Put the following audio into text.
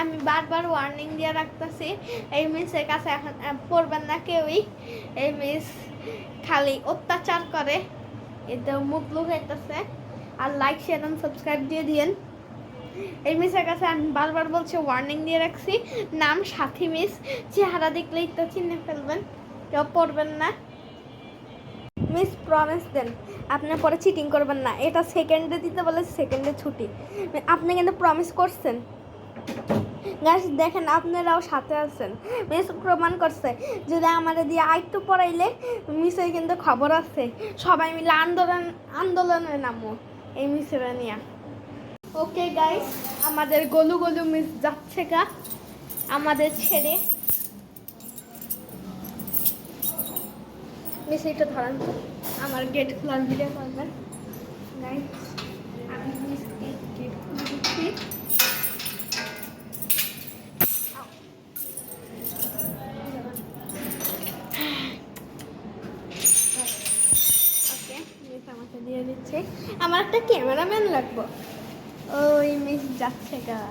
আমি বারবার ওয়ার্নিং দিয়ে রাখতেছি, এই মিসের কাছে এখন পড়বেন না কেউই। এই মিস খালি অত্যাচার করে, এতে মুখ লুকাইতেছে। আর লাইক শেয়ার এবং সাবস্ক্রাইব দিয়ে দিয়েন। এই মিসের কাছে আমি বারবার বলছি, ওয়ার্নিং দিয়ে রাখছি, নাম সাথী মিস, চেহারা দেখলেই তো চিনে ফেলবেন, কেউ পড়বেন না। মিস প্রমিস দেন আপনি পরে চিটিং করবেন না, এটা সেকেন্ডে দিতে বলে সেকেন্ডে ছুটি, আপনি কিন্তু প্রমিস করছেন। গাইস দেখেন আপনারাও সাথে আছেন, মিস প্রমাণ করছে, যদি আমাদের দিয়ে আরেকটু পড়াইলে মিসের কিন্তু খবর আছে, সবাই মিলে আন্দোলনে নামো এই মিসের নিয়ে। ওকে গাইস, আমাদের গলু গলু মিস যাচ্ছে গা আমাদের ছেড়ে। মিস এটা ধরেন তো, আমার গেট খোলার ভিডিও করবেন। গাইস আমি মিস গেট খুলে দিচ্ছি। ওকে মিস আমাকে দিয়ে দিচ্ছে, আমার একটা ক্যামেরাম্যান লাগবো। ওই মিস যাচ্ছে গা।